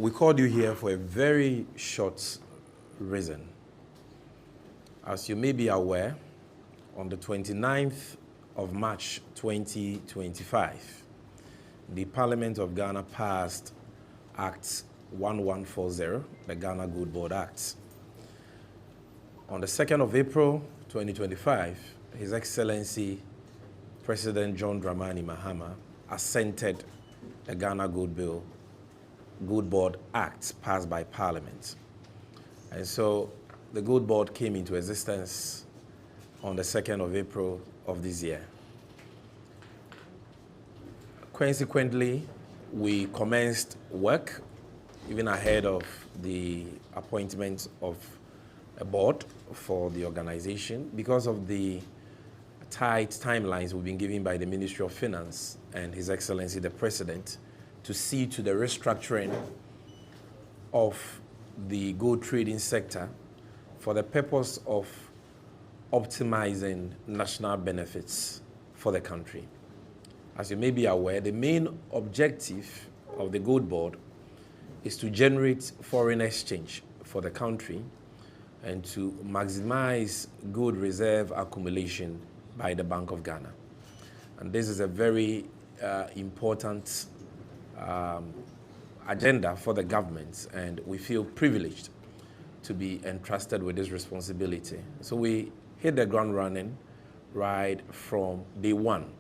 We called you here for a very short reason. As you may be aware, on the 29th of March 2025, the Parliament of Ghana passed Act 1140, the Ghana Gold Board Act. On the 2nd of April 2025, His Excellency President John Dramani Mahama assented the Ghana Gold Board Act passed by Parliament. And so the Gold Board came into existence on the 2nd of April of this year. Consequently, we commenced work even ahead of the appointment of a board for the organization because of the tight timelines we've been given by the Ministry of Finance and His Excellency the President to see to the restructuring of the gold trading sector for the purpose of optimizing national benefits for the country. As you may be aware, the main objective of the Gold Board is to generate foreign exchange for the country and to maximize gold reserve accumulation by the Bank of Ghana. And this is a very important agenda for the government, and we feel privileged to be entrusted with this responsibility. So we hit the ground running right from day one.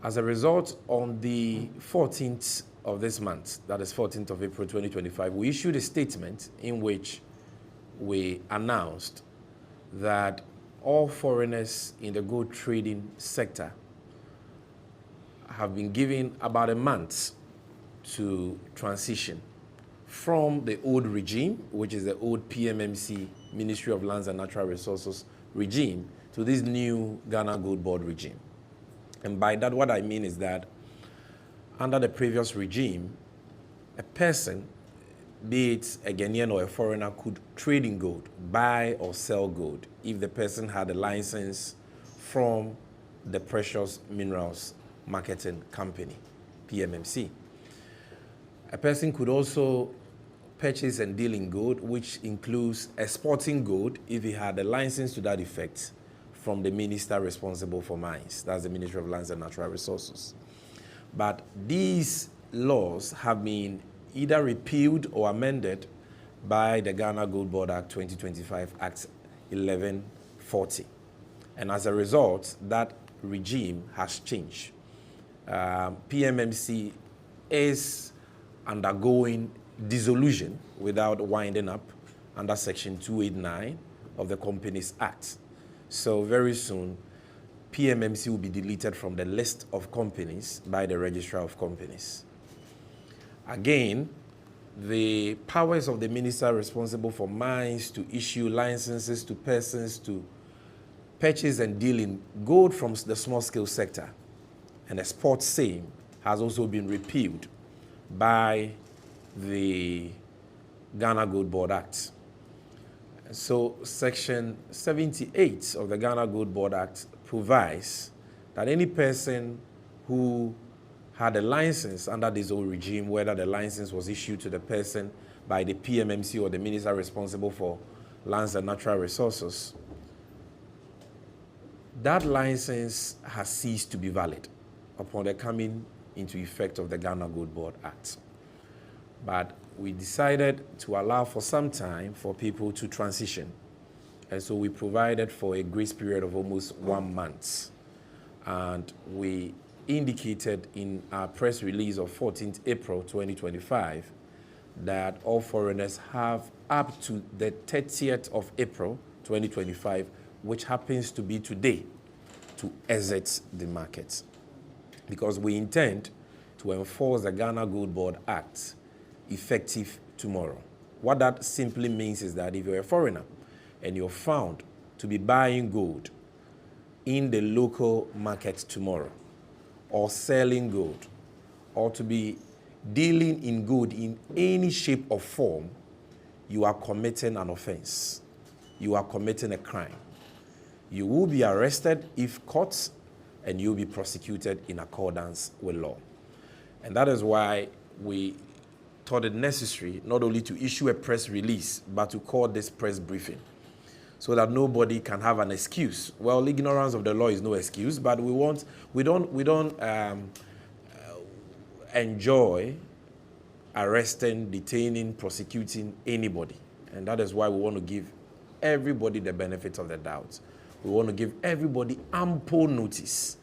As a result, on the 14th of this month, that is 14th of April 2025, we issued a statement in which we announced that all foreigners in the gold trading sector have been given about a month to transition from the old regime, which is the old PMMC, Ministry of Lands and Natural Resources regime, to this new Ghana Gold Board regime. And by that, what I mean is that under the previous regime, a person, be it a Ghanaian or a foreigner, could trade in gold, buy or sell gold, if the person had a license from the Precious Minerals Marketing Company, PMMC. A person could also purchase and deal in gold, which includes exporting gold if he had a license to that effect from the minister responsible for mines. That's the Ministry of Lands and Natural Resources. But these laws have been either repealed or amended by the Ghana Gold Board Act 2025, Act 1140. And as a result, that regime has changed. PMMC is undergoing dissolution without winding up under Section 289 of the Companies Act. So very soon, PMMC will be deleted from the list of companies by the Registrar of Companies. Again, the powers of the minister responsible for mines to issue licenses to persons to purchase and deal in gold from the small-scale sector and export same has also been repealed by the Ghana Gold Board Act. So Section 78 of the Ghana Gold Board Act provides that any person who had a license under this old regime, whether the license was issued to the person by the PMMC or the minister responsible for lands and natural resources, that license has ceased to be valid upon the coming into effect of the Ghana Gold Board Act. But we decided to allow for some time for people to transition. And so we provided for a grace period of almost 1 month. And we indicated in our press release of 14th April 2025 that all foreigners have up to the 30th of April 2025, which happens to be today, to exit the market. Because we intend to enforce the Ghana Gold Board Act effective tomorrow. What that simply means is that if you're a foreigner and you're found to be buying gold in the local market tomorrow, or selling gold, or to be dealing in gold in any shape or form, you are committing an offense. You are committing a crime. You will be arrested if caught, and you'll be prosecuted in accordance with law. And that is why we thought it necessary not only to issue a press release, but to call this press briefing so that nobody can have an excuse. Well, ignorance of the law is no excuse, but we don't enjoy arresting, detaining, prosecuting anybody. And that is why we want to give everybody the benefit of the doubt. We want to give everybody ample notice.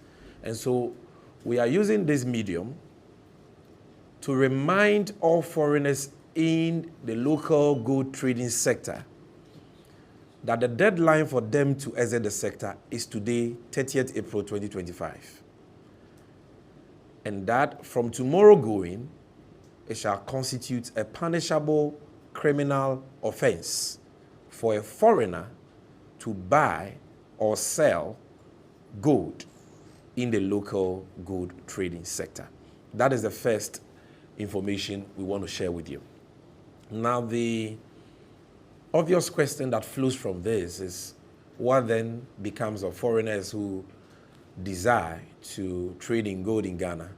And so we are using this medium to remind all foreigners in the local gold trading sector that the deadline for them to exit the sector is today, 30th April 2025. And that from tomorrow going, it shall constitute a punishable criminal offense for a foreigner to buy or sell gold in the local gold trading sector. That is the first information we want to share with you. Now, the obvious question that flows from this is, what then becomes of foreigners who desire to trade in gold in Ghana?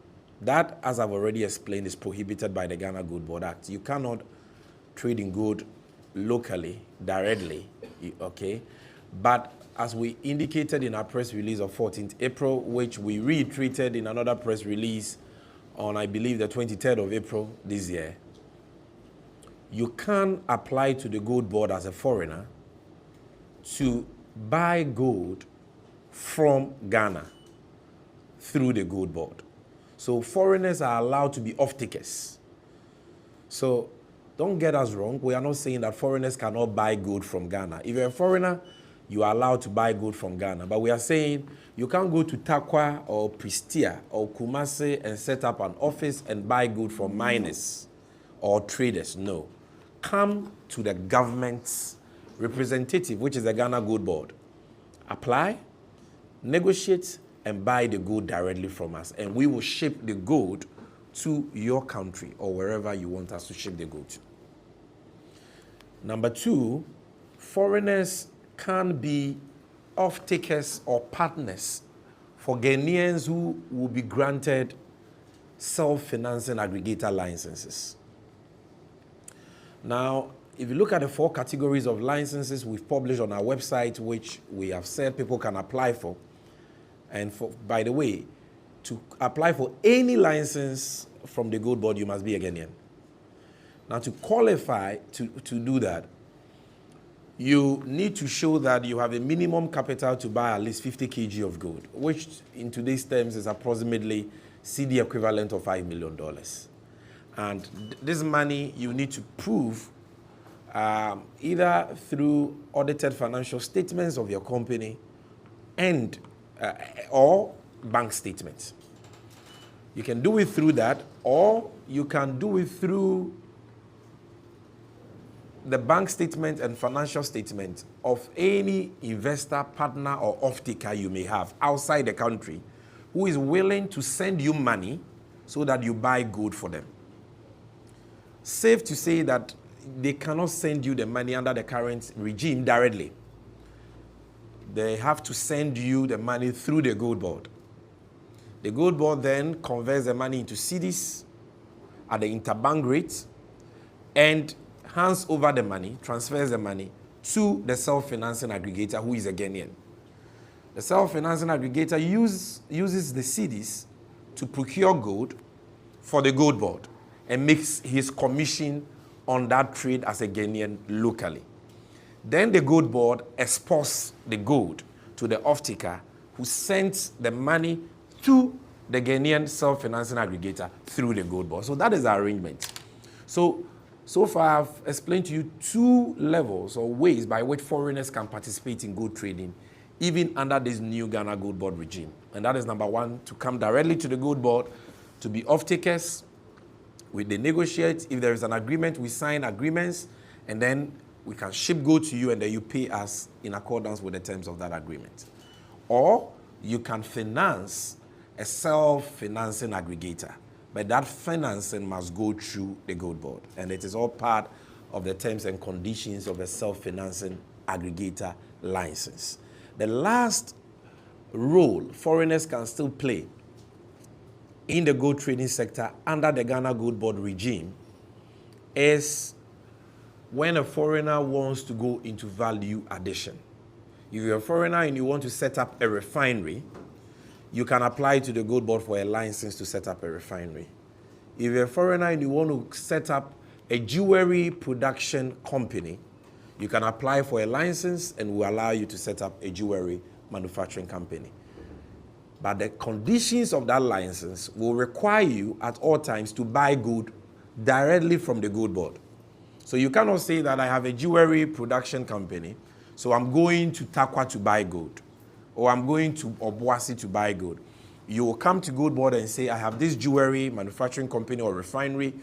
That, as I've already explained, is prohibited by the Ghana Gold Board Act. You cannot trade in gold locally, directly, okay? But as we indicated in our press release of 14th April, which we reiterated in another press release on, I believe, the 23rd of April this year, you can apply to the Gold Board as a foreigner to buy gold from Ghana through the Gold Board. So foreigners are allowed to be off-takers. So don't get us wrong. We are not saying that foreigners cannot buy gold from Ghana. If you're a foreigner, you are allowed to buy gold from Ghana. But we are saying you can't go to Takwa or Pristia or Kumasi and set up an office and buy gold from miners or traders. No. Come to the government's representative, which is the Ghana Gold Board. Apply, negotiate, and buy the gold directly from us. And we will ship the gold to your country or wherever you want us to ship the gold to. Number two, foreigners can be off-takers or partners for Ghanaians who will be granted self-financing aggregator licenses. Now, if you look at the 4 categories of licenses we've published on our website, which we have said people can apply for, and by the way, to apply for any license from the Gold Board, you must be a Ghanaian. Now, to qualify to do that, you need to show that you have a minimum capital to buy at least 50 kg of gold, which in today's terms is approximately CD equivalent of $5 million. And this money you need to prove either through audited financial statements of your company and or bank statements. You can do it through that, or you can do it through the bank statement and financial statement of any investor, partner, or off-taker you may have outside the country who is willing to send you money so that you buy gold for them. Safe to say that they cannot send you the money under the current regime directly. They have to send you the money through the Gold Board. The Gold Board then converts the money into cedis at the interbank rate and hands over the money, transfers the money to the self-financing aggregator, who is a Ghanaian. The self-financing aggregator uses the cedis to procure gold for the Gold Board and makes his commission on that trade as a Ghanaian locally. Then the Gold Board exports the gold to the off-taker, who sends the money to the Ghanaian self-financing aggregator through the Gold Board. So that is our arrangement. So far, I've explained to you 2 levels or ways by which foreigners can participate in gold trading, even under this new Ghana Gold Board regime. And that is number 1, to come directly to the Gold Board, to be off-takers. They negotiate. If there is an agreement, we sign agreements, and then we can ship gold to you, and then you pay us in accordance with the terms of that agreement. Or you can finance a self-financing aggregator. But that financing must go through the Gold Board. And it is all part of the terms and conditions of a self-financing aggregator license. The last role foreigners can still play in the gold trading sector under the Ghana Gold Board regime is when a foreigner wants to go into value addition. If you're a foreigner and you want to set up a refinery, you can apply to the Gold Board for a license to set up a refinery. If you're a foreigner and you want to set up a jewelry production company, you can apply for a license and will allow you to set up a jewelry manufacturing company. But the conditions of that license will require you at all times to buy gold directly from the Gold Board. So you cannot say that I have a jewelry production company, so I'm going to Tarkwa to buy gold, or I'm going to Obuasi to buy gold. You will come to Gold Board and say, I have this jewelry manufacturing company or refinery.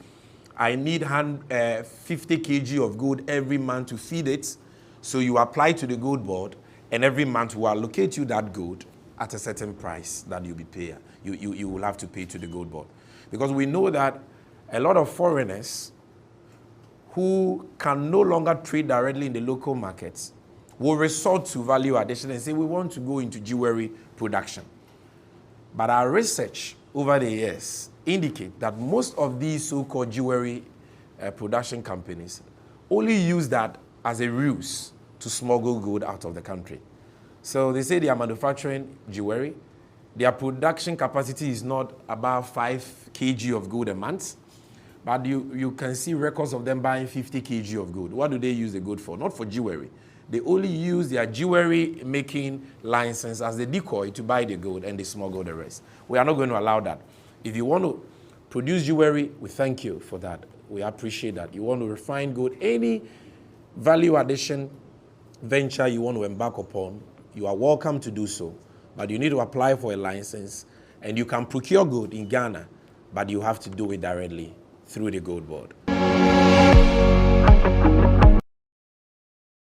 I need 50 kg of gold every month to feed it. So you apply to the Gold Board, and every month we'll allocate you that gold at a certain price that you'll be paying. You will have to pay to the Gold Board. Because we know that a lot of foreigners who can no longer trade directly in the local markets will resort to value addition and say, we want to go into jewelry production. But our research over the years indicate that most of these so-called jewelry production companies only use that as a ruse to smuggle gold out of the country. So they say they are manufacturing jewelry. Their production capacity is not about 5 kg of gold a month, but you can see records of them buying 50 kg of gold. What do they use the gold for? Not for jewelry. They only use their jewelry making license as the decoy to buy the gold, and they smuggle the rest. We are not going to allow that. If you want to produce jewelry, we thank you for that. We appreciate that. You want to refine gold, any value addition venture you want to embark upon, you are welcome to do so. But you need to apply for a license, and you can procure gold in Ghana, but you have to do it directly through the Gold Board.